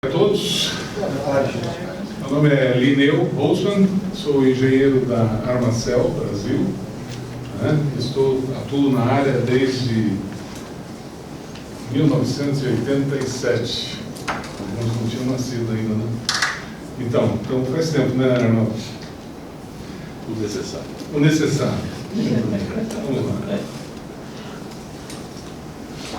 A todos, meu nome é Lineu Boltzmann, sou engenheiro da Armacel Brasil, atuo na área desde 1987, alguns não tinham nascido ainda, né? Então faz tempo, né, Arnaldo? O necessário. O necessário. Vamos lá.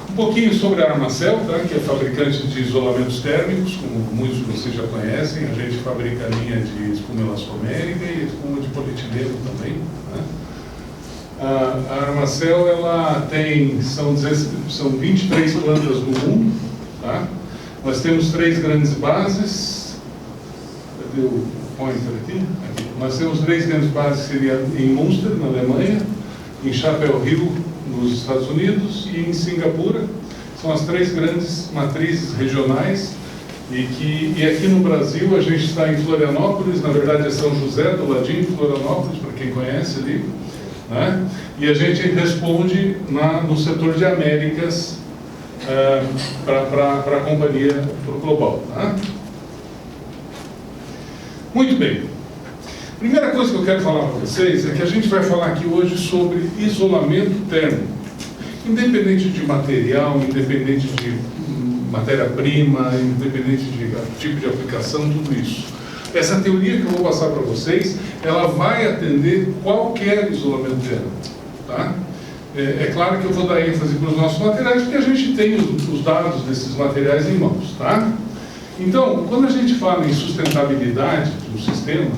Um pouquinho sobre a Armacel, que é fabricante de isolamentos térmicos, como muitos de vocês já conhecem. A gente fabrica a linha de espuma elastomérica e espuma de polietileno também. A Armacel são 23 plantas no mundo. Nós temos 3 grandes bases. Cadê o pointer aqui? Nós temos 3 grandes bases, que seria em Münster, na Alemanha, em Chapel Hill, nos Estados Unidos, e em Singapura. São as 3 grandes matrizes regionais, e aqui no Brasil a gente está em Florianópolis, na verdade é São José, do ladinho de Florianópolis, para quem conhece ali, né? E a gente responde no setor de Américas para a companhia, para o global. Muito bem. Primeira coisa que eu quero falar para vocês é que a gente vai falar aqui hoje sobre isolamento térmico. Independente de material, independente de matéria-prima, independente de tipo de aplicação, tudo isso. Essa teoria que eu vou passar para vocês, ela vai atender qualquer isolamento térmico. Tá? É claro que eu vou dar ênfase para os nossos materiais, porque a gente tem os dados desses materiais em mãos. Tá? Então, quando a gente fala em sustentabilidade do sistema,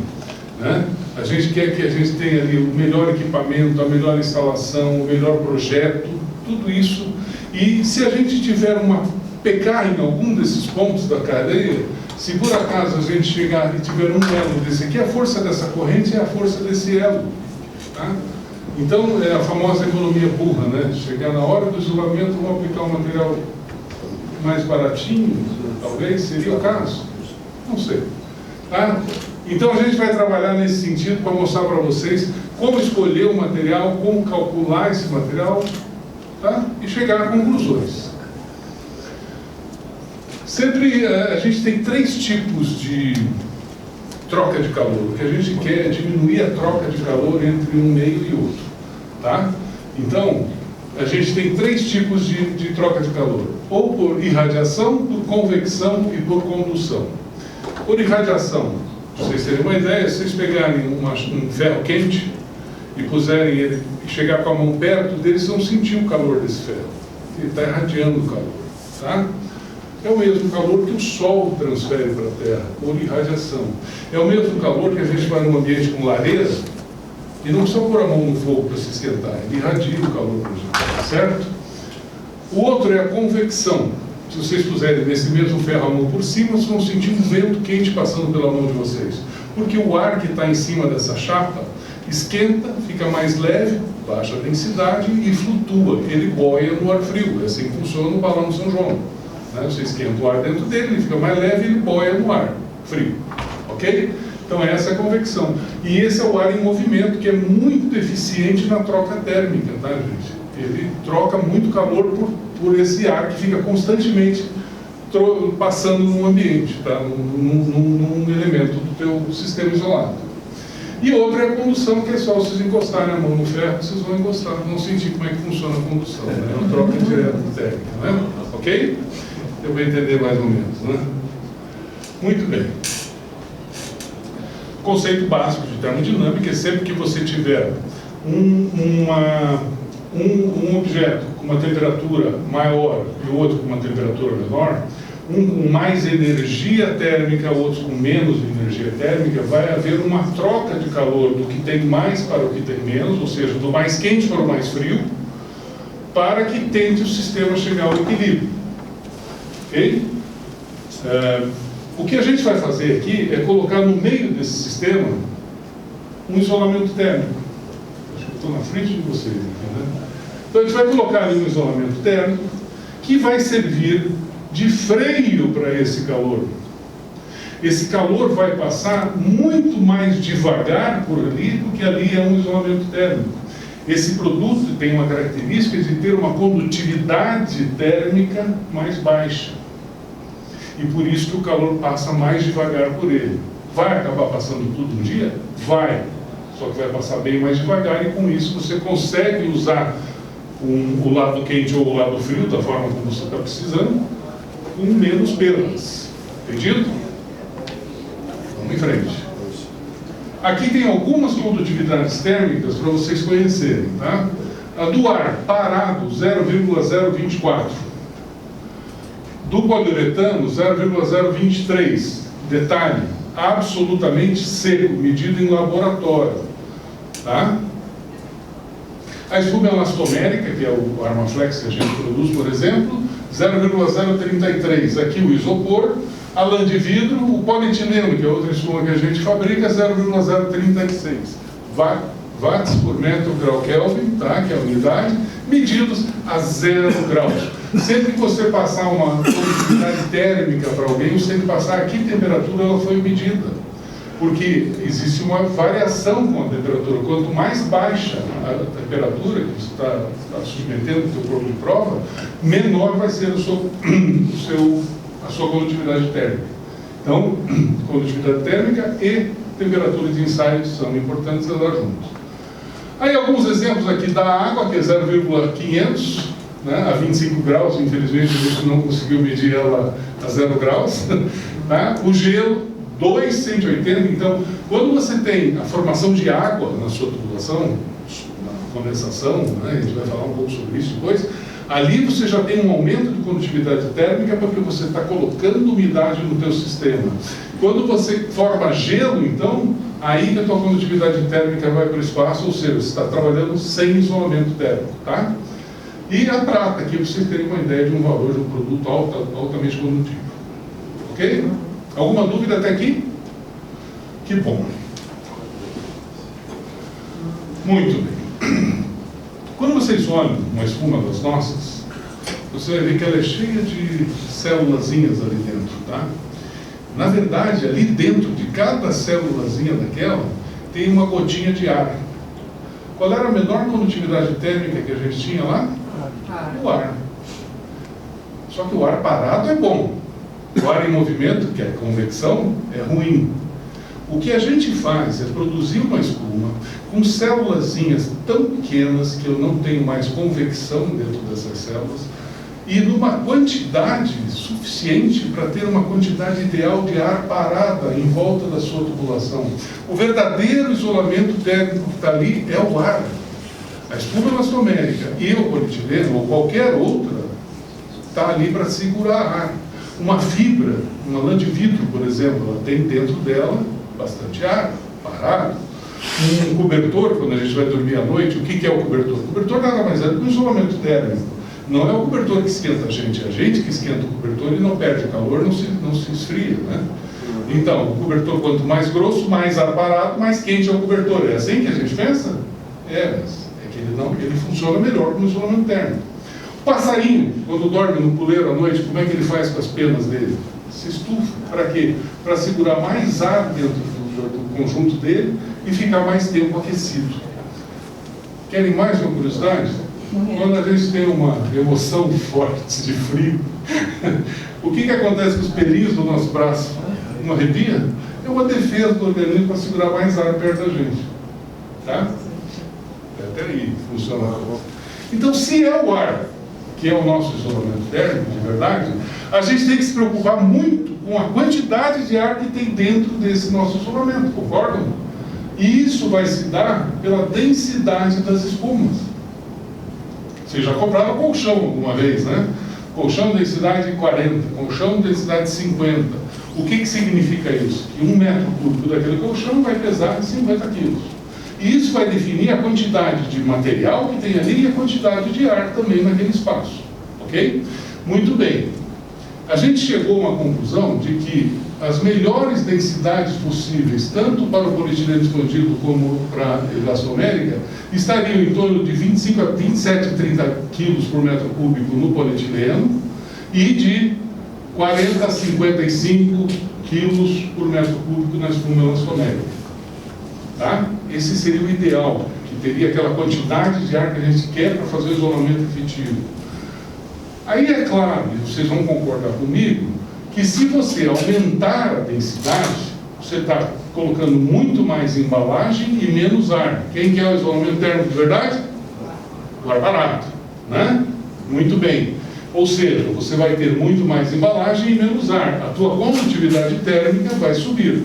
a gente quer que a gente tenha ali o melhor equipamento, a melhor instalação, o melhor projeto, tudo isso. E se a gente tiver uma pecar em algum desses pontos da cadeia, se por acaso a gente chegar e tiver um elo desse aqui, a força dessa corrente é a força desse elo. Tá? Então, é a famosa economia burra, né? Chegar na hora do isolamento, vamos aplicar um material mais baratinho, talvez, seria o caso. Não sei. Tá? Então a gente vai trabalhar nesse sentido para mostrar para vocês como escolher o material, como calcular esse material, tá? E chegar a conclusões. Sempre a gente tem 3 tipos de troca de calor. O que a gente quer é diminuir a troca de calor entre um meio e outro. Tá? Então, a gente tem 3 tipos de troca de calor. Ou por irradiação, por convecção e por condução. Por irradiação, para vocês terem uma ideia, se vocês pegarem um ferro quente e puserem ele, e chegar com a mão perto dele, vocês vão sentir o calor desse ferro. Ele está irradiando o calor. Tá? É o mesmo calor que o Sol transfere para a Terra, por irradiação. É o mesmo calor que a gente vai num ambiente com lareira e não precisa pôr a mão no fogo para se esquentar, ele irradia o calor para a gente, certo? O outro é a convecção. Se vocês puserem nesse mesmo ferro a mão por cima, vocês vão sentir um vento quente passando pela mão de vocês. Porque o ar que está em cima dessa chapa esquenta, fica mais leve, baixa densidade e flutua. Ele boia no ar frio. É assim que funciona o balão de São João. Você esquenta o ar dentro dele, ele fica mais leve e ele boia no ar frio. Ok? Então essa é a convecção. E esse é o ar em movimento, que é muito eficiente na troca térmica, tá, gente? Ele troca muito calor por esse ar que fica constantemente passando no ambiente, tá? num elemento do teu sistema isolado. E outra é a condução, que é só vocês encostarem a mão no ferro, vocês vão encostar, vão sentir como é que funciona a condução, né? Uma troca direta térmica, né? Ok? Eu vou entender mais ou menos, né? Muito bem. O conceito básico de termodinâmica é sempre que você tiver um objeto com uma temperatura maior e o outro com uma temperatura menor, um com mais energia térmica, outros com menos energia térmica, vai haver uma troca de calor do que tem mais para o que tem menos, ou seja, do mais quente para o mais frio, para que tente o sistema chegar ao equilíbrio. Ok? O que a gente vai fazer aqui é colocar no meio desse sistema um isolamento térmico. Acho que eu estou na frente de vocês aqui, né? Então a gente vai colocar ali um isolamento térmico que vai servir de freio para esse calor. Esse calor vai passar muito mais devagar por ali do que ali é um isolamento térmico. Esse produto tem uma característica de ter uma condutividade térmica mais baixa. e por isso que o calor passa mais devagar por ele. Vai acabar passando tudo um dia? Vai. Só que vai passar bem mais devagar, e com isso você consegue usar o lado quente ou o lado frio da forma como você está precisando, com menos perdas. Entendido? Vamos em frente. Aqui tem algumas condutividades térmicas para vocês conhecerem, tá? A do ar parado, 0,024. Do poliuretano, 0,023. Detalhe, absolutamente seco, medido em laboratório, tá? A espuma elastomérica, que é o Armaflex que a gente produz, por exemplo, 0,033. Aqui o isopor, a lã de vidro, o polietileno, que é outra espuma que a gente fabrica, 0,036 watts por metro grau Kelvin, tá? Que é a unidade, medidos a 0 graus. Sempre que você passar uma condutividade térmica para alguém, você tem que passar a que temperatura ela foi medida. Porque existe uma variação com a temperatura. Quanto mais baixa a temperatura que você está submetendo o seu corpo de prova, menor vai ser a sua condutividade térmica. Então, condutividade térmica e temperatura de ensaio são importantes andar juntos. Aí alguns exemplos aqui da água, que é 0,500, né, a 25 graus, infelizmente a gente não conseguiu medir ela a 0 graus. Tá? O gelo, 2,180. Então, quando você tem a formação de água na sua tubulação, na condensação, né, a gente vai falar um pouco sobre isso depois, ali você já tem um aumento de condutividade térmica porque você está colocando umidade no teu sistema. Quando você forma gelo, então, aí que a tua condutividade térmica vai para o espaço, ou seja, você está trabalhando sem isolamento térmico, tá? E a prata, aqui vocês terem uma ideia de um valor de um produto altamente condutivo. Ok? Alguma dúvida até aqui? Que bom. Muito bem. Quando vocês olham uma espuma das nossas, você vai ver que ela é cheia de célulazinhas ali dentro, tá? Na verdade, ali dentro de cada célulazinha daquela, tem uma gotinha de ar. Qual era a menor condutividade térmica que a gente tinha lá? O ar. Só que o ar parado é bom. O ar em movimento, que é convecção, é ruim. O que a gente faz é produzir uma espuma com célulazinhas tão pequenas que eu não tenho mais convecção dentro dessas células e numa quantidade suficiente para ter uma quantidade ideal de ar parada em volta da sua tubulação. O verdadeiro isolamento térmico que está ali é o ar. A espuma elastomérica e o polietileno ou qualquer outra está ali para segurar ar. Uma fibra, uma lã de vidro, por exemplo, ela tem dentro dela bastante ar, parado. Um cobertor, quando a gente vai dormir à noite, o que é o cobertor? O cobertor nada mais é do que um isolamento térmico. Não é o cobertor que esquenta a gente que esquenta o cobertor e não perde calor, não se esfria, né? Então, o cobertor, quanto mais grosso, mais ar parado, mais quente é o cobertor. É assim que a gente pensa? Mas é que ele funciona melhor com o isolamento térmico. O passarinho, quando dorme no puleiro à noite, como é que ele faz com as penas dele? Se estufa. Para quê? Para segurar mais ar dentro do conjunto dele e ficar mais tempo aquecido. Querem mais uma curiosidade? Quando a gente tem uma emoção forte de frio, o que acontece com os pelinhos do nosso braço? Não arrepia? É uma defesa do organismo para segurar mais ar perto da gente. Tá? Até aí funciona. Então, se é o ar que é o nosso isolamento térmico, de verdade, a gente tem que se preocupar muito com a quantidade de ar que tem dentro desse nosso isolamento, concordam? E isso vai se dar pela densidade das espumas. Vocês já compraram colchão alguma vez, né? Colchão densidade 40, colchão densidade 50. O que significa isso? Que 1 metro cúbico daquele colchão vai pesar 50 quilos. E isso vai definir a quantidade de material que tem ali e a quantidade de ar também naquele espaço. Ok? Muito bem. A gente chegou a uma conclusão de que as melhores densidades possíveis, tanto para o polietileno expandido como para a elastomérica, estariam em torno de 25 a 27, 30 quilos por metro cúbico no polietileno e de 40 a 55 quilos por metro cúbico na espuma elastomérica. Tá? Esse seria o ideal, que teria aquela quantidade de ar que a gente quer para fazer o isolamento efetivo. Aí é claro, e vocês vão concordar comigo, que se você aumentar a densidade, você está colocando muito mais embalagem e menos ar. Quem quer o isolamento térmico de verdade? O ar barato, né? Muito bem. Ou seja, você vai ter muito mais embalagem e menos ar. A tua condutividade térmica vai subir.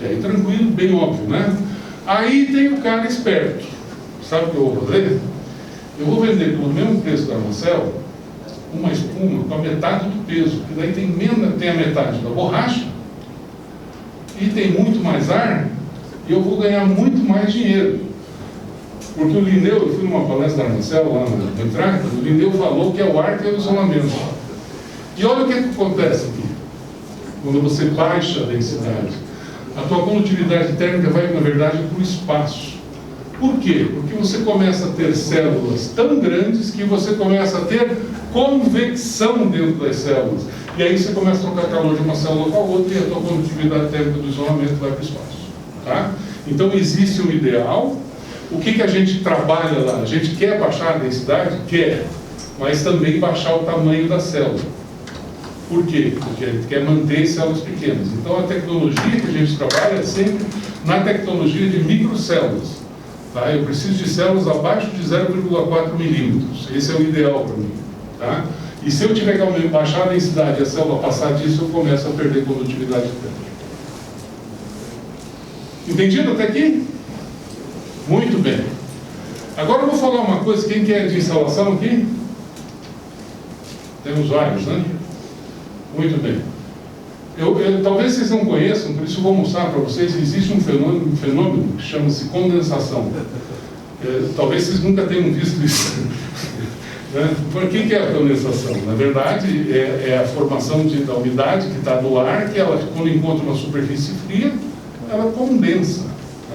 E aí tranquilo, bem óbvio, né? Aí tem o cara esperto. Sabe o que eu vou fazer? Eu vou vender pelo mesmo preço da Armacel uma espuma com a metade do peso, que daí tem a metade da borracha e tem muito mais ar, e eu vou ganhar muito mais dinheiro. Porque o Linneu, eu fui numa palestra da Armacel lá no Entraca, o Linneu falou que é o ar que é o isolamento. E olha o que acontece aqui. Quando você baixa a densidade, a tua condutividade térmica vai, na verdade, para o espaço. Por quê? Porque você começa a ter células tão grandes que você começa a ter convecção dentro das células. E aí você começa a trocar calor de uma célula com a outra e a tua condutividade térmica do isolamento vai para o espaço. Tá? Então existe um ideal. O que a gente trabalha lá? A gente quer baixar a densidade? Quer. Mas também baixar o tamanho da célula. Por quê? Porque a gente quer manter células pequenas. Então a tecnologia que a gente trabalha é sempre na tecnologia de microcélulas. Tá? Eu preciso de células abaixo de 0,4 milímetros. Esse é o ideal para mim. Tá? E se eu tiver que baixar a densidade e a célula passar disso, eu começo a perder condutividade térmica. Entendido até aqui? Muito bem. Agora eu vou falar uma coisa. Quem quer de instalação aqui? Tem usuários, né? Muito bem. Talvez vocês não conheçam, por isso eu vou mostrar para vocês. Existe um fenômeno que chama-se condensação. Talvez vocês nunca tenham visto isso. Né? Por que é a condensação? Na verdade, é a formação da umidade que está no ar, que ela, quando encontra uma superfície fria, ela condensa.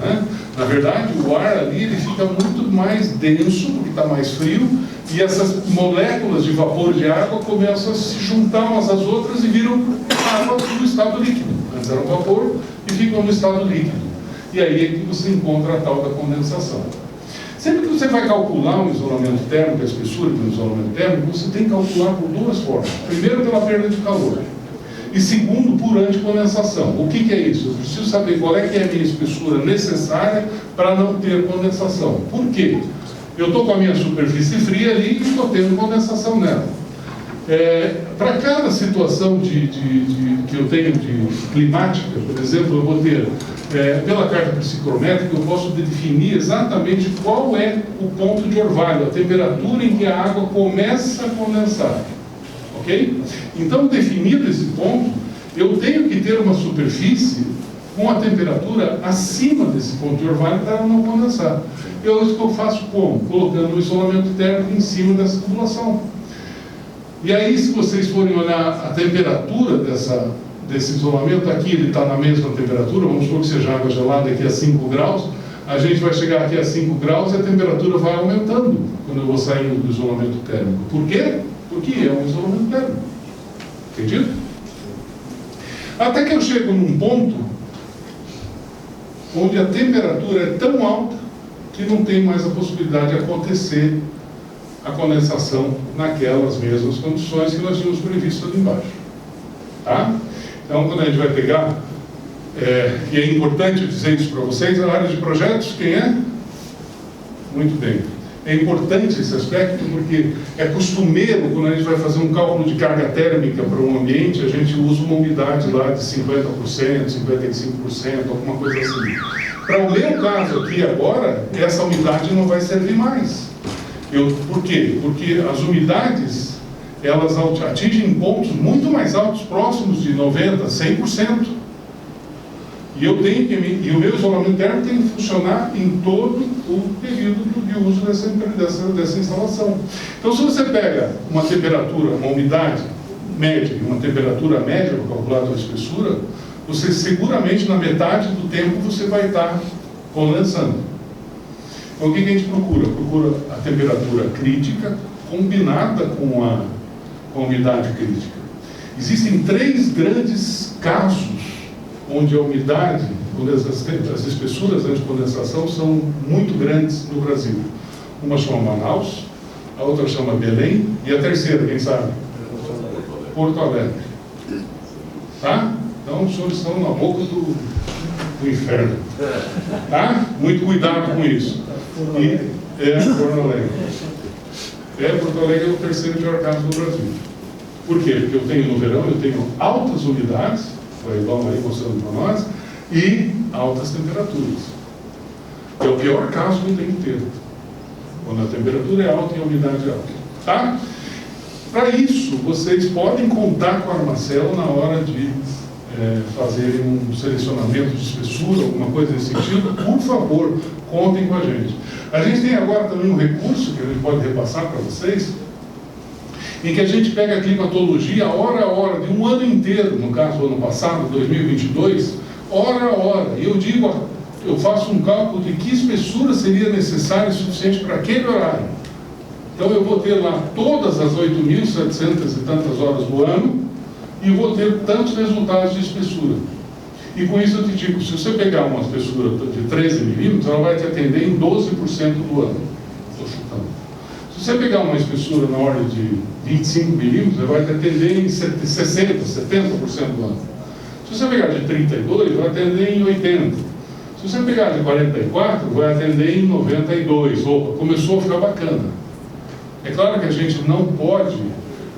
Né? Na verdade, o ar ali ele fica muito mais denso, porque está mais frio, e essas moléculas de vapor de água começam a se juntar umas às outras e viram água no estado líquido. Antes era um vapor e ficam no estado líquido. E aí é que você encontra a tal da condensação. Sempre que você vai calcular um isolamento térmico, a espessura de um isolamento térmico, você tem que calcular por duas formas. Primeiro, pela perda de calor. E segundo, por anticondensação. O que é isso? Eu preciso saber qual é que é a minha espessura necessária para não ter condensação. Por quê? Eu estou com a minha superfície fria ali e estou tendo condensação nela. Para cada situação que eu tenho de climática, por exemplo, eu vou ter, pela carta psicométrica, eu posso definir exatamente qual é o ponto de orvalho, a temperatura em que a água começa a condensar. Ok? Então, definido esse ponto, eu tenho que ter uma superfície com a temperatura acima desse ponto de orvalho para ela não condensar. Isso que eu faço como? Colocando um isolamento térmico em cima dessa tubulação. E aí, se vocês forem olhar a temperatura desse isolamento, aqui ele está na mesma temperatura, vamos supor que seja água gelada aqui a 5 graus, a gente vai chegar aqui a 5 graus e a temperatura vai aumentando quando eu vou saindo do isolamento térmico. Por quê? Porque é um isolamento térmico. Entendido? Até que eu chego num ponto onde a temperatura é tão alta que não tem mais a possibilidade de acontecer a condensação naquelas mesmas condições que nós tínhamos previsto ali embaixo. Tá? Então, quando a gente vai pegar, e é importante dizer isso para vocês, a área de projetos, quem é? Muito bem. É importante esse aspecto porque é costumeiro, quando a gente vai fazer um cálculo de carga térmica para um ambiente, a gente usa uma umidade lá de 50%, 55%, alguma coisa assim. Para o meu caso aqui agora, essa umidade não vai servir mais. Por quê? Porque as umidades, elas atingem pontos muito mais altos, próximos de 90%, 100%. E o meu isolamento térmico tem que funcionar em todo o período de uso dessa instalação. Então, se você pega uma temperatura, uma umidade média e uma temperatura média para calcular a espessura, você seguramente na metade do tempo você vai estar condensando. Então, o que a gente procura? Procura a temperatura crítica combinada com a umidade crítica. Existem 3 grandes casos onde a umidade, onde as espessuras de condensação são muito grandes no Brasil. Uma chama Manaus, a outra chama Belém, e a terceira, quem sabe? Porto Alegre. Tá? Então, os senhores estão na boca do inferno. Tá? Muito cuidado com isso. Porto Alegre. Porto Alegre é o terceiro pior caso do Brasil. Por quê? Porque eu tenho no verão, eu tenho altas umidades, o Ibama aí mostrando para nós, e altas temperaturas. É o pior caso do tempo inteiro. Quando a temperatura é alta e a umidade é alta. Tá? Para isso, vocês podem contar com a Armacel na hora de fazerem um selecionamento de espessura, alguma coisa nesse sentido. Por favor, contem com a gente. A gente tem agora também um recurso que a gente pode repassar para vocês, em que a gente pega a climatologia hora a hora, de um ano inteiro, no caso do ano passado, 2022, hora a hora. E eu faço um cálculo de que espessura seria necessária e suficiente para aquele horário. Então eu vou ter lá todas as 8.700 e tantas horas do ano e vou ter tantos resultados de espessura. E com isso eu te digo, se você pegar uma espessura de 13 milímetros, ela vai te atender em 12% do ano. Estou chutando. Se você pegar uma espessura na ordem de 25 milímetros, ela vai te atender em 60%, 70% do ano. Se você pegar de 32, vai atender em 80%. Se você pegar de 44, vai atender em 92%. Opa, começou a ficar bacana. É claro que a gente não pode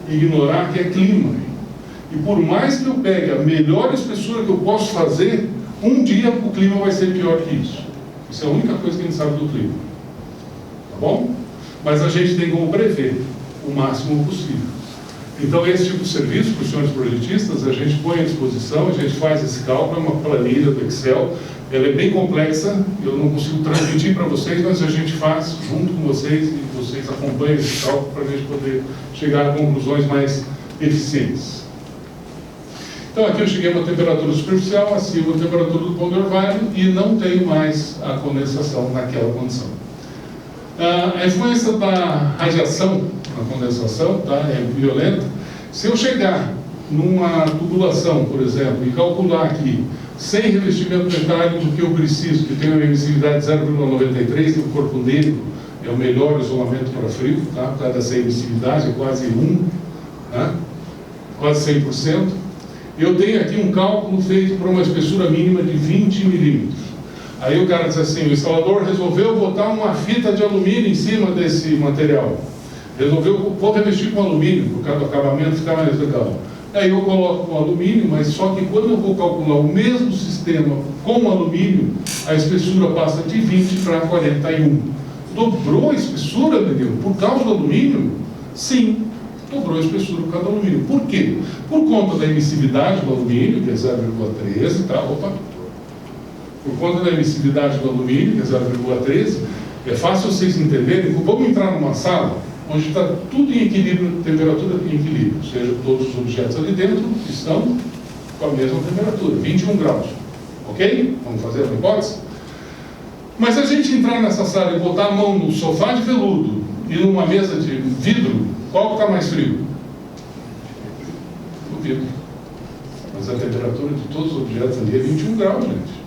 ignorar que é clima. E por mais que eu pegue a melhor espessura que eu posso fazer, um dia o clima vai ser pior que isso. Isso é a única coisa que a gente sabe do clima. Tá bom? Mas a gente tem como prever o máximo possível. Então, esse tipo de serviço para os senhores projetistas, a gente põe à disposição, a gente faz esse cálculo, é uma planilha do Excel. Ela é bem complexa, eu não consigo transmitir para vocês, mas a gente faz junto com vocês e vocês acompanham esse cálculo para a gente poder chegar a conclusões mais eficientes. Então, aqui eu cheguei a uma temperatura superficial, acima da temperatura do ponto de orvalho e não tenho mais a condensação naquela condição. A influência da radiação na condensação é violenta. Se eu chegar numa tubulação, por exemplo, e calcular aqui, sem revestimento metálico do que eu preciso, que tem uma emissividade de 0,93, o corpo negro é o melhor isolamento para frio, tá? Por causa dessa emissividade, é quase 1, né? Quase 100%. Eu tenho aqui um cálculo feito para uma espessura mínima de 20 milímetros. Aí o cara diz assim, o instalador resolveu botar uma fita de alumínio em cima desse material. Vou revestir com alumínio, por causa do acabamento ficar mais legal. Aí eu coloco com alumínio, mas só que quando eu vou calcular o mesmo sistema com alumínio, a espessura passa de 20 para 41. Dobrou a espessura, menino, por causa do alumínio? Sim, dobrou a espessura por causa do alumínio. Por quê? Por conta da emissividade do alumínio, que é 0,13, tá? Opa! Por conta da emissividade do alumínio, que é 0,13, é fácil vocês entenderem. Vamos entrar numa sala onde está tudo em equilíbrio, temperatura em equilíbrio, ou seja, todos os objetos ali dentro estão com a mesma temperatura, 21 graus. Ok? Vamos fazer a hipótese? Mas se a gente entrar nessa sala e botar a mão no sofá de veludo e numa mesa de vidro, qual está mais frio? O vidro. Mas a temperatura de todos os objetos ali é 21 graus, gente.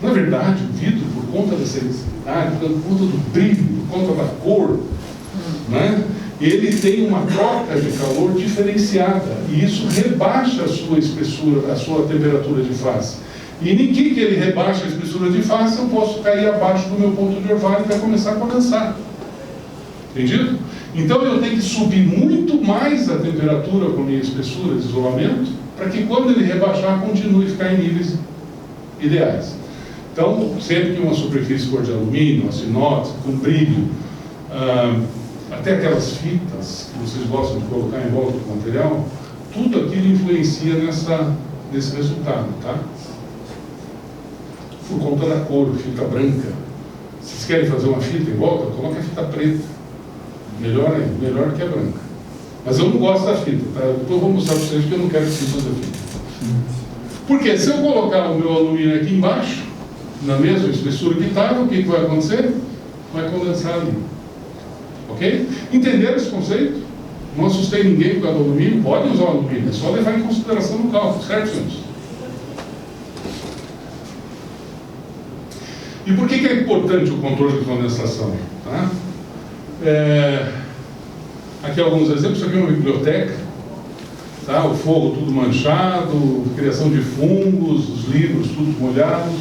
Na verdade, o vidro, por conta da sensibilidade, por conta do brilho, por conta da cor, né, ele tem uma troca de calor diferenciada e isso rebaixa a sua espessura, a sua temperatura de face. E nem que ele rebaixa a espessura de face, eu posso cair abaixo do meu ponto de orvalho e vai começar a condensar. Entendido? Então eu tenho que subir muito mais a temperatura com a minha espessura de isolamento para que quando ele rebaixar, continue a ficar em níveis ideais. Então, sempre que uma superfície for de alumínio, aço inox, com brilho, até aquelas fitas que vocês gostam de colocar em volta do material, tudo aquilo influencia nesse resultado, tá? Por conta da cor, fita branca. Se vocês querem fazer uma fita em volta, coloque a fita preta. Melhor ainda, melhor que a branca. Mas eu não gosto da fita, tá? Depois eu vou mostrar para vocês que eu não quero que vocês façam fita. Porque se eu colocar o meu alumínio aqui embaixo, na mesma espessura que estava, o que vai acontecer? Vai condensar ali. Ok? Entenderam esse conceito? Não assustei ninguém por causa do alumínio? Pode usar o alumínio, é só levar em consideração no cálculo, certo, senhores? E por que é importante o controle de condensação? Tá? Aqui alguns exemplos. Isso aqui é uma biblioteca. tá? O fogo tudo manchado, criação de fungos, os livros tudo molhados.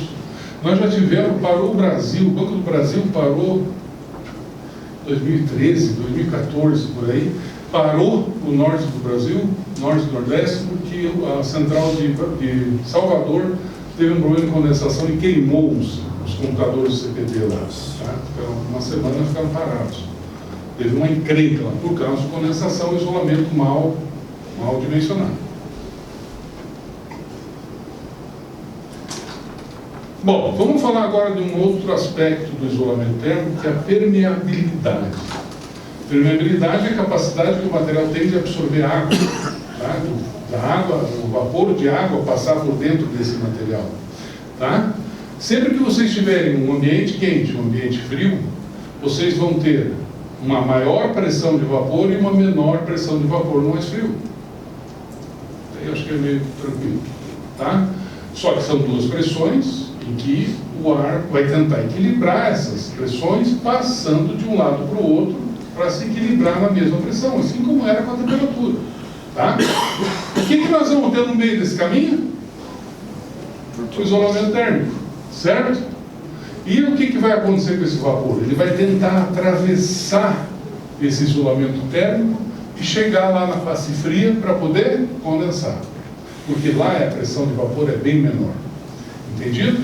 Nós já tivemos, parou o Brasil, o Banco do Brasil parou em 2013, 2014, por aí, parou o norte do Brasil, norte e nordeste, porque a central de Salvador teve um problema de condensação e queimou os computadores do CPT lá. Tá? Ficaram uma semana ficaram parados. Teve uma encrenca lá, por causa de condensação e isolamento mal dimensionado. Bom, vamos falar agora de um outro aspecto do isolamento térmico, que é a permeabilidade. Permeabilidade é a capacidade que o material tem de absorver água, tá? Da água, o vapor de água passar por dentro desse material. Tá? Sempre que vocês tiverem um ambiente quente, um ambiente frio, vocês vão ter uma maior pressão de vapor e uma menor pressão de vapor no mais frio. Aí acho que é meio tranquilo. Tá? Só que são duas pressões em que o ar vai tentar equilibrar essas pressões, passando de um lado para o outro, para se equilibrar na mesma pressão, assim como era com a temperatura. Tá? O que nós vamos ter no meio desse caminho? O isolamento térmico, certo? E o que vai acontecer com esse vapor? Ele vai tentar atravessar esse isolamento térmico e chegar lá na face fria para poder condensar. Porque lá a pressão de vapor é bem menor. Entendido?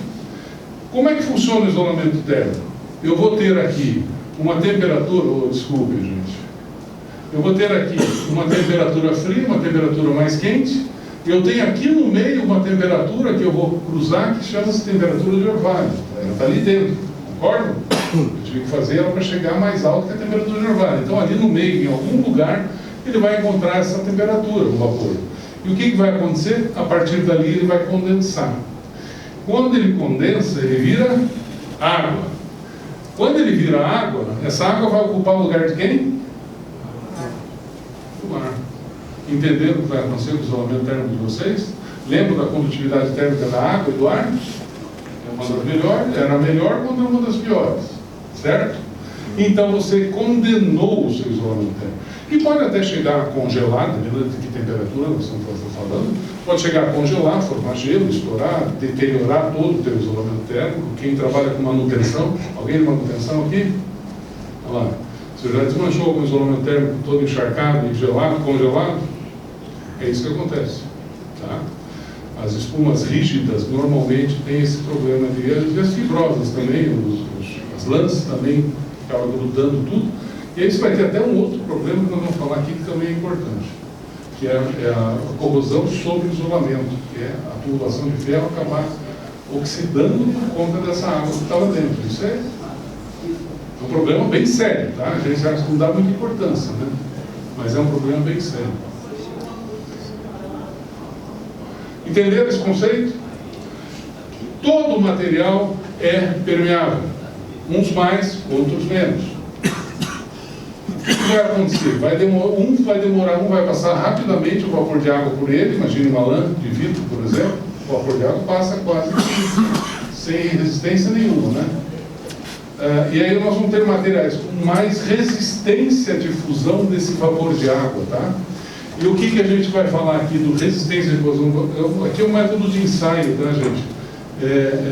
Como é que funciona o isolamento térmico? Eu vou ter aqui uma temperatura, desculpe, gente. Eu vou ter aqui uma temperatura fria, uma temperatura mais quente. Eu tenho aqui no meio uma temperatura que eu vou cruzar, que chama-se temperatura de orvalho. Ela está ali dentro, concordo? Eu tive que fazer ela para chegar mais alto que a temperatura de orvalho. Então, ali no meio, em algum lugar, ele vai encontrar essa temperatura, o vapor. E o que vai acontecer? A partir dali, ele vai condensar. Quando ele condensa, ele vira água. Quando ele vira água, essa água vai ocupar o lugar de quem? Do ar. Entenderam o que vai acontecer com o isolamento térmico de vocês? Lembram da condutividade térmica da água e do ar? É uma das melhores, era a melhor quando era uma das piores. Certo? Então você condenou o seu isolamento térmico. E pode até chegar a congelar, dependendo de que temperatura nós estamos falando, pode chegar a congelar, formar gelo, estourar, deteriorar todo o teu isolamento térmico. Quem trabalha com manutenção, alguém de manutenção aqui? Olha lá. Você já desmanchou com o isolamento térmico todo encharcado, gelado, congelado? É isso que acontece. Tá? As espumas rígidas normalmente têm esse problema e as fibrosas também, as lãs também acabam grudando tudo. E aí você vai ter até um outro problema que nós vamos falar aqui que também é importante, que é a corrosão sobre o isolamento, que é a tubulação de ferro acabar oxidando por conta dessa água que estava dentro. Isso é um problema bem sério, tá? A gente acha que não dá muita importância, né? Mas é um problema bem sério. Entenderam esse conceito? Todo material é permeável. Uns mais, outros menos. O que vai acontecer? Um vai passar rapidamente o vapor de água por ele. Imagine uma lã de vidro, por exemplo. O vapor de água passa quase sem resistência nenhuma, né? E aí nós vamos ter materiais com mais resistência de fusão desse vapor de água, tá? E o que a gente vai falar aqui do resistência de fusão? Aqui é um método de ensaio, tá, gente?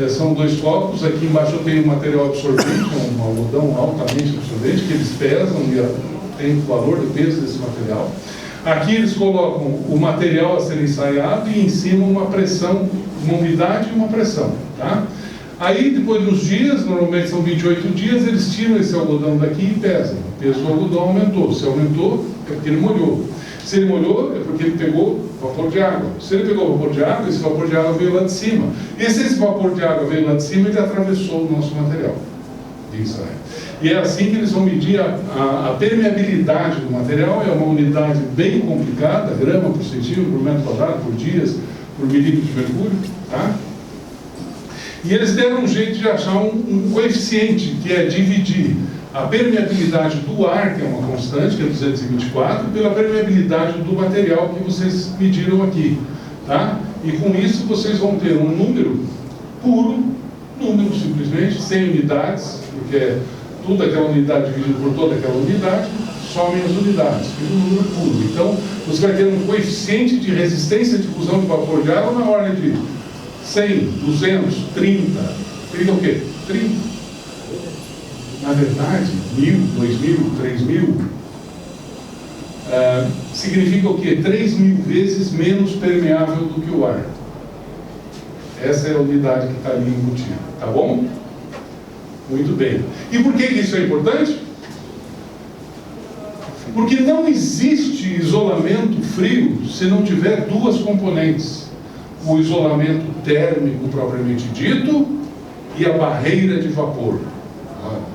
São dois copos, aqui embaixo eu tenho um material absorvente, um algodão altamente absorvente, que eles pesam e tem o valor do peso desse material. Aqui eles colocam o material a ser ensaiado e em cima uma pressão, uma umidade e uma pressão, tá? Aí, depois dos dias, normalmente são 28 dias, eles tiram esse algodão daqui e pesam. O peso do algodão aumentou. Se aumentou, é porque ele molhou. Se ele molhou, é porque ele pegou vapor de água. Se ele pegou vapor de água, esse vapor de água veio lá de cima. E se esse vapor de água veio lá de cima, ele atravessou o nosso material de ensaio. E é assim que eles vão medir a permeabilidade do material. É uma unidade bem complicada, grama por centímetro, por metro quadrado, por dias, por milímetro de mercúrio, tá? E eles deram um jeito de achar um coeficiente, que é dividir a permeabilidade do ar, que é uma constante, que é 224, pela permeabilidade do material que vocês mediram aqui. Tá? E com isso vocês vão ter um número puro, número simplesmente, sem unidades, porque é toda aquela unidade dividida por toda aquela unidade, somem as unidades, fica um número puro. Então, você vai ter um coeficiente de resistência de fusão de vapor de água na ordem de 100, 200, 30. 30 o quê? 30. Na verdade, 1000, 2000, 3000, significa o quê? 3000 vezes menos permeável do que o ar. Essa é a unidade que está ali embutida, tá bom? Muito bem. E por que isso é importante? Porque não existe isolamento frio se não tiver duas componentes. O isolamento térmico propriamente dito e a barreira de vapor.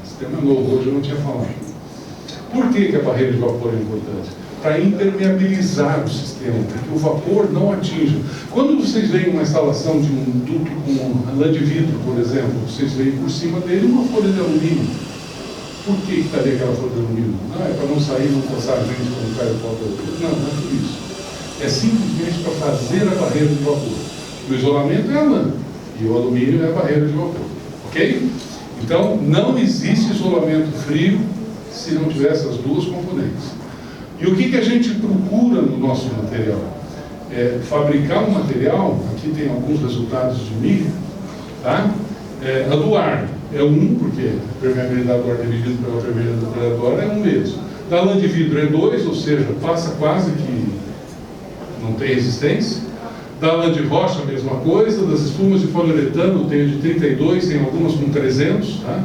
Esse tema é novo, hoje eu não tinha falado. Por que a barreira de vapor é importante? Para impermeabilizar o sistema, para que o vapor não atinja. Quando vocês veem uma instalação de um duto com lã de vidro, por exemplo, vocês veem por cima dele uma folha de alumínio. Por que estaria aquela folha de alumínio? Não, é para não sair, não passar gente quando cai o pó do alumínio. Não, não é por isso. É simplesmente para fazer a barreira de vapor. O isolamento é a lã e o alumínio é a barreira de vapor. Ok? Então, não existe isolamento frio se não tiver essas duas componentes. E o que a gente procura no nosso material? É fabricar um material, aqui tem alguns resultados de milho, tá? A do ar é 1, porque a permeabilidade do ar dividido pela permeabilidade do ar é 1 mesmo. Da lã de vidro é 2, ou seja, passa quase que não tem resistência. Da lã de rocha, a mesma coisa. Das espumas de poliuretano, tem de 32, tem algumas com 300, tá?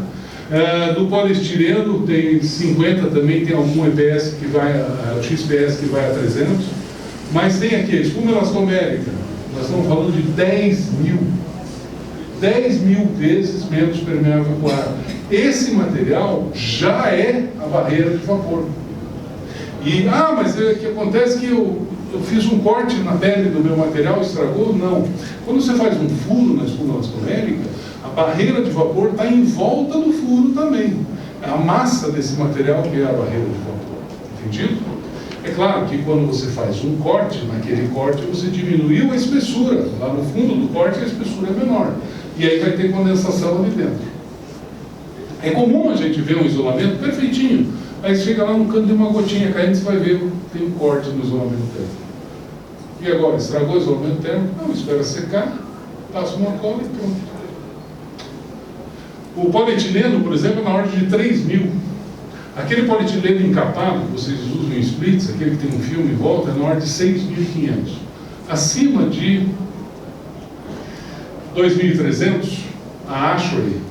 Do poliestireno tem 50 também, tem algum EPS que vai, o XPS que vai a 300, mas tem aqui a espuma elastomérica, nós estamos falando de 10 mil vezes menos permeável com ar. Esse material já é a barreira de vapor. E, mas o que acontece é que eu fiz um corte na pele do meu material, estragou? Não. Quando você faz um furo na espuma elastomérica, a barreira de vapor está em volta do furo também. É a massa desse material que é a barreira de vapor. Entendido? É claro que quando você faz um corte, naquele corte você diminuiu a espessura. Lá no fundo do corte a espessura é menor. E aí vai ter condensação ali dentro. É comum a gente ver um isolamento perfeitinho. Aí você chega lá no canto de uma gotinha caindo, você vai ver, tem um corte no isolamento térmico. E agora, estragou o isolamento térmico? Não, espera secar, passa uma cola e pronto. O polietileno, por exemplo, é na ordem de 3.000. Aquele polietileno encapado, que vocês usam em splits, aquele que tem um filme em volta, é na ordem de 6.500. Acima de 2.300, a ASHRAE,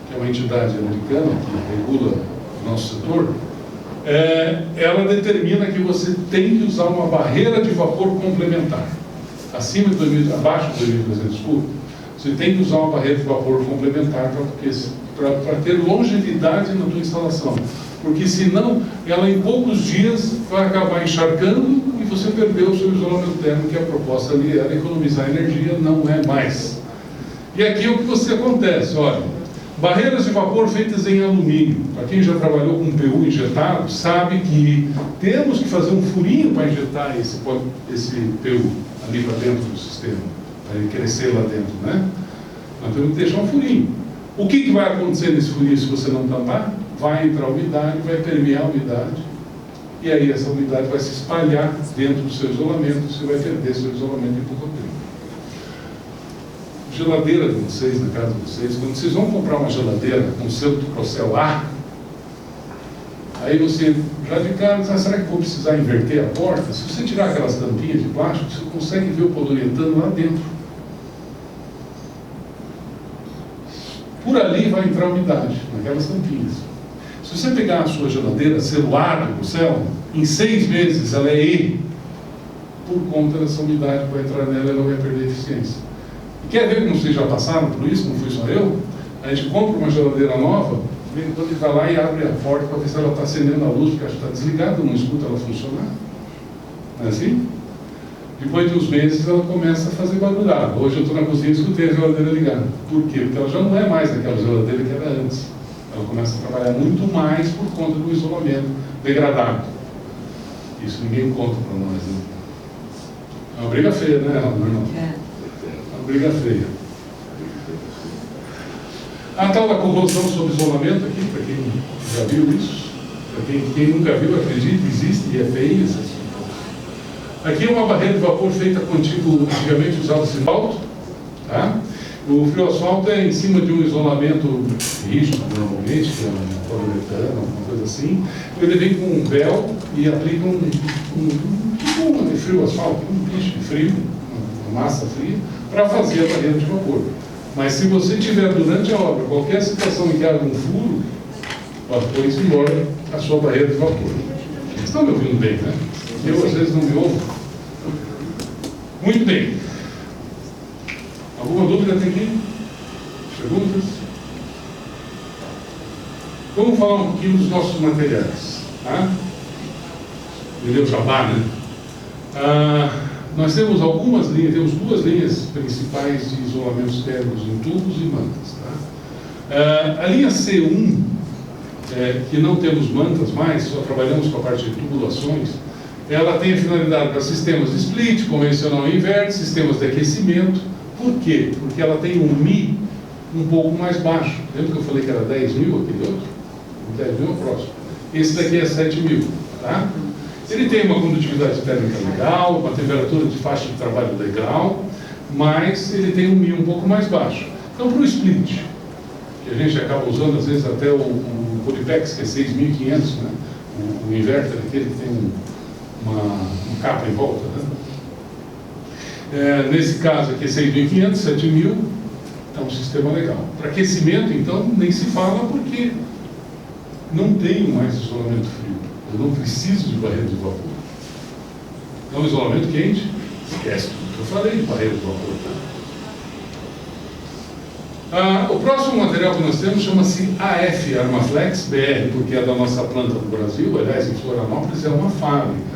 que é uma entidade americana que regula o nosso setor, ela determina que você tem que usar uma barreira de vapor complementar. Acima de 2.000, abaixo de 2.300 desculpa, você tem que usar uma barreira de vapor complementar para ter longevidade na tua instalação. Porque senão, ela em poucos dias vai acabar encharcando e você perdeu o seu isolamento térmico, que a proposta ali era economizar energia, não é mais. E aqui o que você acontece, olha, barreiras de vapor feitas em alumínio. Para quem já trabalhou com PU injetado, sabe que temos que fazer um furinho para injetar esse PU ali para dentro do sistema, para ele crescer lá dentro, né? Nós temos que deixar um furinho. O que vai acontecer nesse furinho se você não tampar? Vai entrar umidade, vai permear a umidade, e aí essa umidade vai se espalhar dentro do seu isolamento, você vai perder seu isolamento em pouco tempo. Geladeira de vocês, na casa de vocês, quando vocês vão comprar uma geladeira com selo do Procel A, aí você já de cara diz, será que vou precisar inverter a porta? Se você tirar aquelas tampinhas de plástico, você consegue ver o poliuretano lá dentro. Por ali vai entrar umidade, naquelas tampinhas. Se você pegar a sua geladeira celular do Procel, em 6 meses ela é E. Por conta dessa umidade que vai entrar nela, ela vai perder eficiência. E quer ver como vocês já passaram por isso, não fui só eu? A gente compra uma geladeira nova, quando ele vai lá e abre a porta para ver se ela está acendendo a luz, porque acho que está desligada, não escuta ela funcionar. Não é assim? Depois de uns meses ela começa a fazer barulhada. Hoje eu estou na cozinha e escutei a geladeira ligada. Por quê? Porque ela já não é mais aquela geladeira que era antes. Ela começa a trabalhar muito mais por conta do isolamento degradado. Isso ninguém conta para nós, né? É uma briga feia, né, irmão? É uma briga feia. A tal da corrosão sob isolamento aqui, para quem já viu isso, Quem nunca viu, acredita, existe e é feio. Aqui é uma barreira de vapor feita com tipo, antigamente usava-se asfalto, tá? O frio asfalto é em cima de um isolamento rígido, normalmente, que é um poliuretano, alguma coisa assim. Ele vem com um véu e aplica um frio asfalto, um piche frio, uma massa fria, para fazer a barreira de vapor. Mas se você tiver durante a obra qualquer situação em que haja um furo, põe-se embora a sua barreira de vapor. Vocês estão me ouvindo bem, né? Eu às vezes não me ouvo. Muito bem. Alguma dúvida até aqui? Perguntas? Vamos falar um pouquinho dos nossos materiais. Tá? Me deu jabá, né? Nós temos algumas linhas, temos duas linhas principais de isolamentos térmicos em tubos e mantas. Tá? A linha C1, que não temos mantas mais, só trabalhamos com a parte de tubulações, ela tem a finalidade para sistemas de split, convencional e inverte, sistemas de aquecimento. Por quê? Porque ela tem um Mi um pouco mais baixo. Lembra que eu falei que era 10 mil aquele outro? O 10 mil é o próximo. Esse daqui é 7 mil. Tá? Ele tem uma condutividade térmica legal, uma temperatura de faixa de trabalho legal, mas ele tem um Mi um pouco mais baixo. Então, para o split, que a gente acaba usando às vezes até o Polypex, que é 6.500, né? O inverter, aquele que tem uma capa em volta, né? Nesse caso aqui, 6.500, 7.000, é um sistema legal. Para aquecimento, então, nem se fala, porque não tenho mais isolamento frio. Eu não preciso de barreira de vapor. Então, isolamento quente, esquece tudo que eu falei de barreira de vapor. O próximo material que nós temos chama-se AF Armaflex BR, porque é da nossa planta do Brasil. Aliás, em Florianópolis é uma fábrica.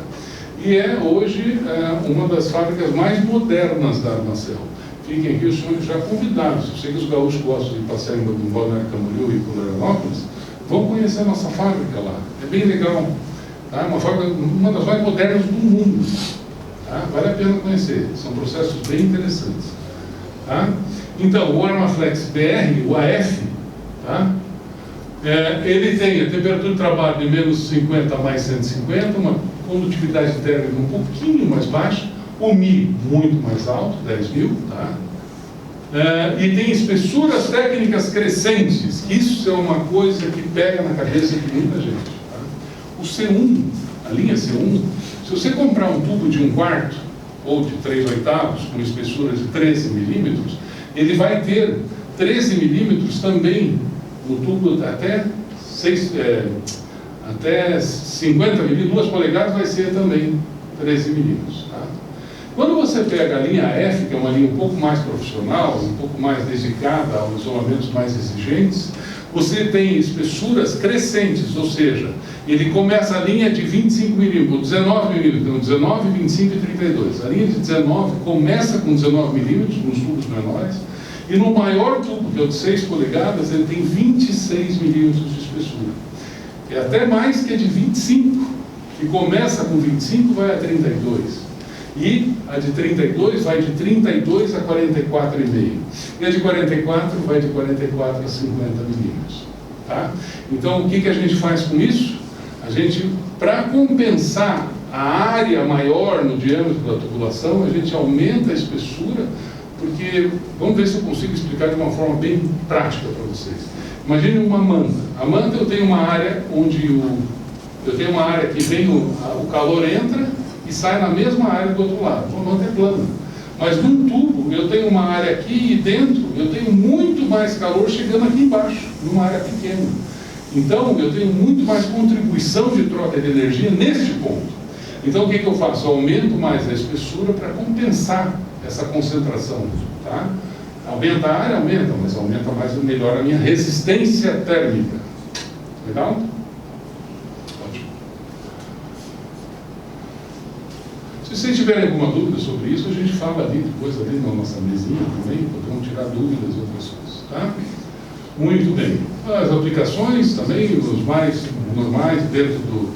E é hoje uma das fábricas mais modernas da Armacel. Fiquem aqui os senhores já convidados. Eu sei que os gaúchos gostam de passear em Balneário Camboriú e Florianópolis. Vão conhecer a nossa fábrica lá. É bem legal. Tá? Uma das mais modernas do mundo. Tá? Vale a pena conhecer. São processos bem interessantes. Tá? Então, o Armaflex BR, o AF, tá? Ele tem a temperatura de trabalho de menos 50 a mais 150, uma condutividade térmica um pouquinho mais baixa, o Mi muito mais alto, 10 mil, tá? E tem espessuras técnicas crescentes, que isso é uma coisa que pega na cabeça de muita gente. Tá? O C1, a linha C1, se você comprar um tubo de 1/4 ou de 3/8 com espessura de 13 milímetros, ele vai ter 13 milímetros também no tubo até 50 milímetros, 2 polegadas vai ser também 13 milímetros. Tá? Quando você pega a linha F, que é uma linha um pouco mais profissional, um pouco mais dedicada aos isolamentos mais exigentes, você tem espessuras crescentes, ou seja, ele começa a linha de 25 milímetros, 19 milímetros, então 19, 25 e 32. A linha de 19 começa com 19 milímetros nos tubos menores, e no maior tubo, que é o de 6 polegadas, ele tem 26 milímetros de espessura. É até mais que a de 25, que começa com 25 e vai a 32. E a de 32 vai de 32 a 44,5. E a de 44 vai de 44 a 50 milímetros. Tá? Então, o que a gente faz com isso? A gente, para compensar a área maior no diâmetro da tubulação, a gente aumenta a espessura, porque, vamos ver se eu consigo explicar de uma forma bem prática para vocês. Imagine uma manta. A manta, eu tenho uma área onde que vem o calor entra e sai na mesma área do outro lado. Uma manta é plana. Mas num tubo, eu tenho uma área aqui e dentro eu tenho muito mais calor chegando aqui embaixo, numa área pequena. Então, eu tenho muito mais contribuição de troca de energia neste ponto. Então, o que eu faço? Eu aumento mais a espessura para compensar essa concentração. Tá? Aumenta a área? Aumenta, mas aumenta mais e melhora a minha resistência térmica. Legal? Ótimo. Se vocês tiverem alguma dúvida sobre isso, a gente fala ali depois, ali na nossa mesinha também, podemos tirar dúvidas e outras coisas. Tá? Muito bem. As aplicações também, os mais normais, dentro do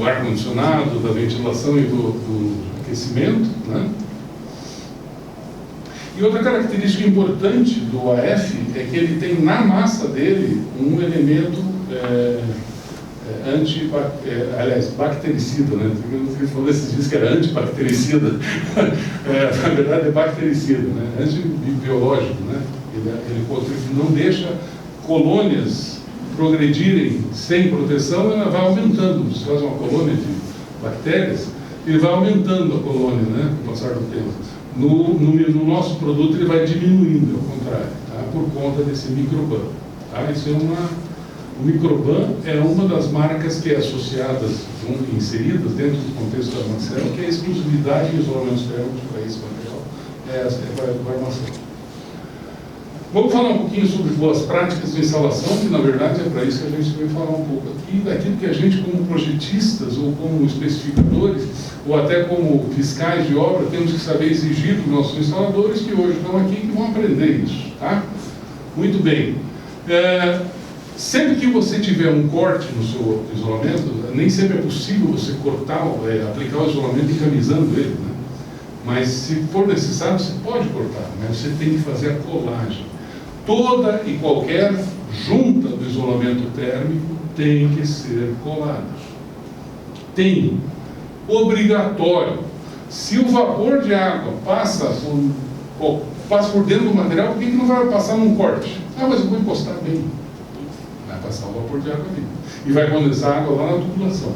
ar-condicionado, da ventilação e do aquecimento. Né? E outra característica importante do AF é que ele tem na massa dele um elemento bactericida, né? Ele falou esses dias que era antibactericida. Na verdade é bactericida, né? Antibiológico, né? Ele não deixa colônias progredirem sem proteção, ela vai aumentando. Você faz uma colônia de bactérias, ele vai aumentando a colônia, né? Com o passar do tempo. No nosso produto ele vai diminuindo, ao contrário, tá? Por conta desse Microban. Tá? Isso o Microban é uma das marcas que é associadas, inseridas dentro do contexto da Armacel, que é a exclusividade e isolamento térmico para esse material. É a Armacel. Vamos falar um pouquinho sobre boas práticas de instalação, que na verdade é para isso que a gente vai falar um pouco aqui, daquilo que a gente, como projetistas, ou como especificadores, ou até como fiscais de obra, temos que saber exigir dos nossos instaladores, que hoje estão aqui, que vão aprender isso. Tá? Muito bem. Sempre que você tiver um corte no seu isolamento, nem sempre é possível você cortar, aplicar o isolamento encamisando ele, né? Mas se for necessário, você pode cortar, mas você tem que fazer a colagem. Toda e qualquer junta do isolamento térmico tem que ser colada. Tem. Obrigatório. Se o vapor de água passa por dentro do material, por que não vai passar num corte? Mas eu vou encostar bem. Vai passar o vapor de água ali. E vai condensar água lá na tubulação.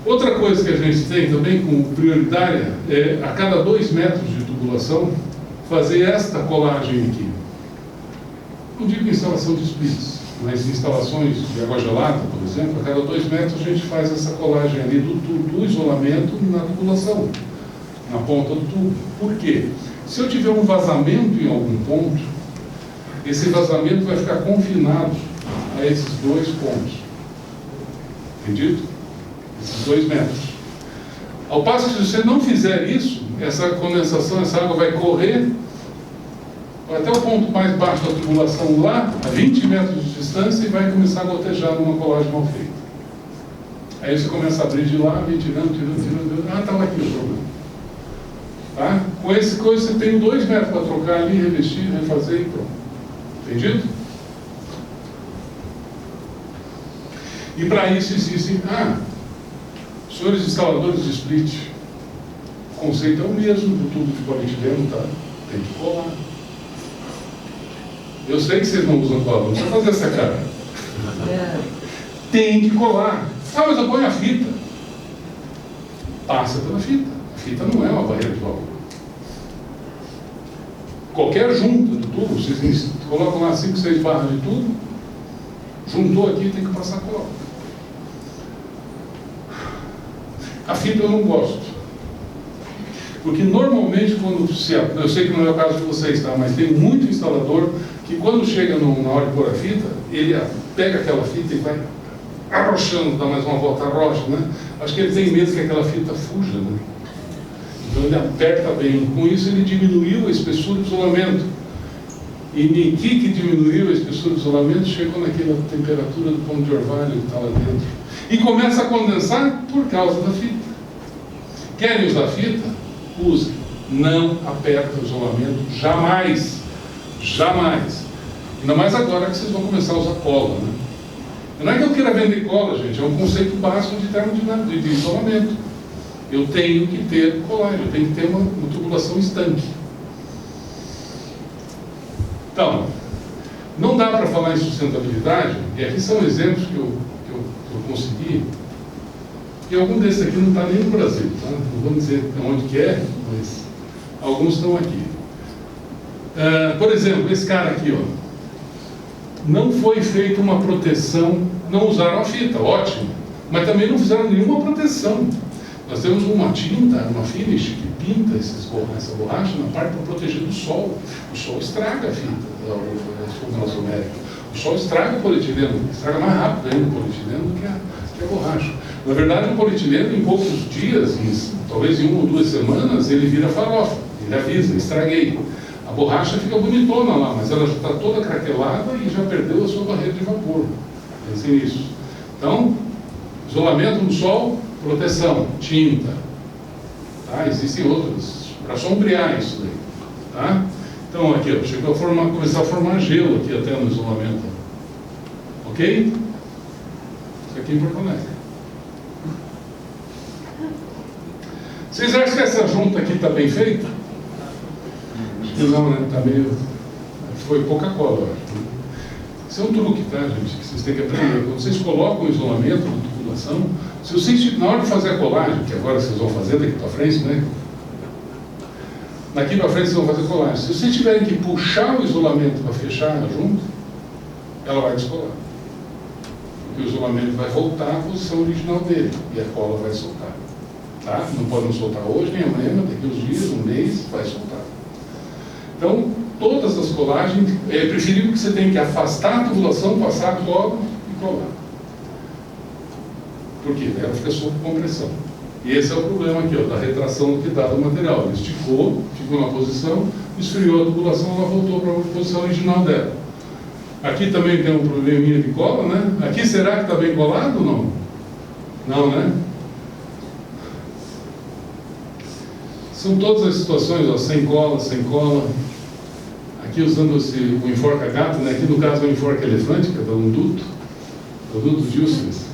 Outra coisa que a gente tem também como prioritária é, a cada 2 metros de tubulação, fazer esta colagem aqui. Não digo instalação de splits, mas instalações de água gelada, por exemplo, a cada 2 metros a gente faz essa colagem ali do isolamento na tubulação, na ponta do tubo. Por quê? Se eu tiver um vazamento em algum ponto, esse vazamento vai ficar confinado a esses 2 pontos. Entendido? Esses 2 metros. Ao passo que, se você não fizer isso, essa condensação, essa água vai correr até o ponto mais baixo da tubulação lá, a 20 metros de distância, e vai começar a gotejar numa colagem mal feita. Aí você começa a abrir de lá, tirando. Estava aqui o problema. Tá? Com esse coisa você tem 2 metros para trocar ali, revestir, refazer e pronto. Entendido? E para isso existem... senhores instaladores de split, o conceito é o mesmo do tubo de polietileno, tá? Tem que colar. Eu sei que vocês não usam cola, não precisa fazer essa cara. Tem que colar. Mas eu ponho a fita. Passa pela fita. A fita não é uma barreira de vapor. Qualquer junta do tubo, vocês colocam lá 5, 6 barras de tubo, juntou aqui, tem que passar cola. A fita eu não gosto. Porque normalmente quando eu sei que não é o caso de vocês, tá? Mas tem muito instalador que quando chega na hora de pôr a fita, ele pega aquela fita e vai arrochando, dá mais uma volta, arrocha, né? Acho que ele tem medo que aquela fita fuja, né? Então ele aperta bem. Com isso ele diminuiu a espessura do isolamento. E em que diminuiu a espessura do isolamento, chegou naquela temperatura do ponto de orvalho que está lá dentro. E começa a condensar por causa da fita. Querem usar fita? Use. Não aperta o isolamento, jamais. Jamais. Ainda mais agora que vocês vão começar a usar cola, né? Não é que eu queira vender cola, gente, é um conceito básico de termodinâmica, de isolamento. Eu tenho que ter colagem, eu tenho que ter uma tubulação estanque. Então, não dá para falar em sustentabilidade, e aqui são exemplos que eu consegui, e algum desses aqui não está nem no Brasil, tá? Não vamos dizer onde que é, mas alguns estão aqui. Por exemplo, esse cara aqui, ó, não foi feita uma proteção, não usaram a fita, ótimo, mas também não fizeram nenhuma proteção. Nós temos uma tinta, uma finish que pinta essa borracha na parte para proteger do sol. O sol estraga a fita, o elastomérico. O sol estraga o polietileno, estraga mais rápido ainda o polietileno do que a borracha. Na verdade, o polietileno, em poucos dias, talvez em 1 ou 2 semanas, ele vira farofa, ele avisa, estraguei. A borracha fica bonitona lá, mas ela já está toda craquelada e já perdeu a sua barreira de vapor. Pensem nisso. Então, isolamento no sol, proteção, tinta. Tá? Existem outras, para sombrear isso daí. Tá? Então, aqui, ó, chegou a começar a formar gelo aqui até no isolamento. Ok? aqui em Porto Alegre. Vocês acham que essa junta aqui está bem feita? Não, né? Tá meio... Foi pouca cola, eu acho. Isso é um truque, tá, gente? Que vocês têm que aprender. Quando vocês colocam o isolamento na tubulação, se vocês, na hora de fazer a colagem, que agora vocês vão fazer daqui para frente, né? Daqui para frente vocês vão fazer colagem. Se vocês tiverem que puxar o isolamento para fechar a junta, ela vai descolar. Porque o isolamento vai voltar à posição original dele e a cola vai soltar. Tá? Não podem soltar hoje, nem amanhã, daqui uns dias, um mês, vai soltar. Então, todas as colagens, é preferível que você tenha que afastar a tubulação, passar a cola e colar. Por quê? Ela fica sob compressão. E esse é o problema aqui, ó, da retração que dá do material. Ele esticou, ficou na posição, esfriou a tubulação, ela voltou para a posição original dela. Aqui também tem um probleminha de cola, né? Aqui será que está bem colado ou não? Não, né? São todas as situações, ó, sem cola, sem cola. Aqui usando o enforca-gato, né? Aqui no caso é o enforca-elefante, que é um duto. É o duto de Usseris.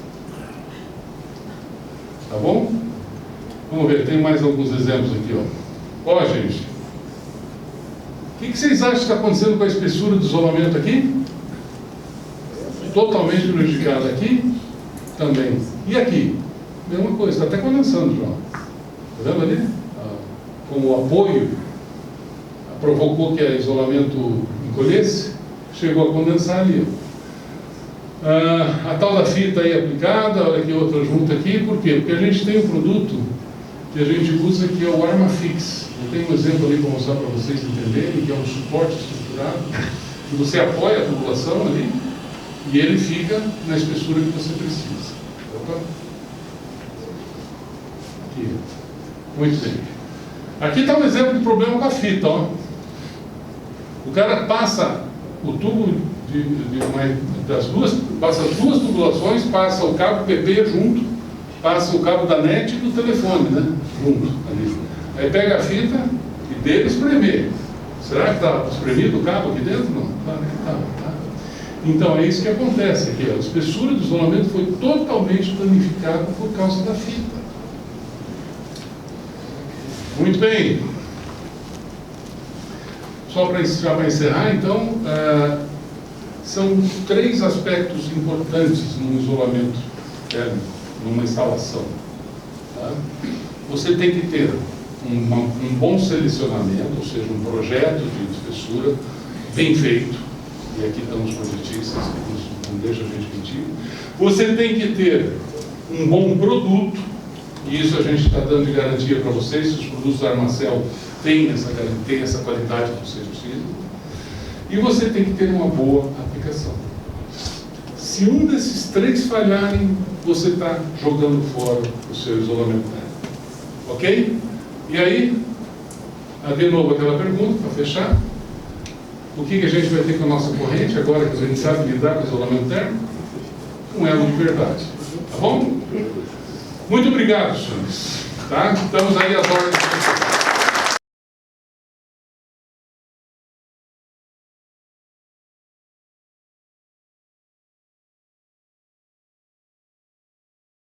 Tá bom? Vamos ver, tem mais alguns exemplos aqui, ó. Ó, gente. O que vocês acham que está acontecendo com a espessura do isolamento aqui? Totalmente prejudicada aqui também. E aqui? Mesma coisa, está até condensando, João. Está vendo ali? Como o apoio provocou que o isolamento encolhesse, chegou a condensar ali. A tal da fita aí aplicada, olha aqui outra junta aqui, por quê? Porque a gente tem um produto que a gente usa que é o Armafix. Eu tenho um exemplo ali para mostrar para vocês entenderem, que é um suporte estruturado, que você apoia a tubulação ali e ele fica na espessura que você precisa. Opa. Aqui. Muito bem. Aqui está um exemplo de problema com a fita, ó. O cara passa o tubo passa as duas tubulações, passa o cabo PP junto, passa o cabo da net e do telefone, né? Junto ali. Aí pega a fita e dele espremer. Será que está espremido o cabo aqui dentro? Não. Tá. Então é isso que acontece aqui, ó. A espessura do isolamento foi totalmente danificada por causa da fita. Muito bem. Só para encerrar, então, são 3 aspectos importantes no isolamento térmico, numa instalação. Tá? Você tem que ter um bom selecionamento, ou seja, um projeto de espessura bem feito, e aqui estão os projetistas, que não deixam a gente mentir. Você tem que ter um bom produto, e isso a gente está dando de garantia para vocês, se os produtos da Armacel têm essa qualidade que vocês precisam. E você tem que ter uma boa aplicação. Se um desses 3 falharem, você está jogando fora o seu isolamento térmico. Ok? E aí, de novo aquela pergunta, para fechar. O que a gente vai ter com a nossa corrente, agora que a gente sabe lidar com o isolamento térmico? Um elo de verdade. Tá bom? Muito obrigado, senhores. Tá? Estamos aí às ordens.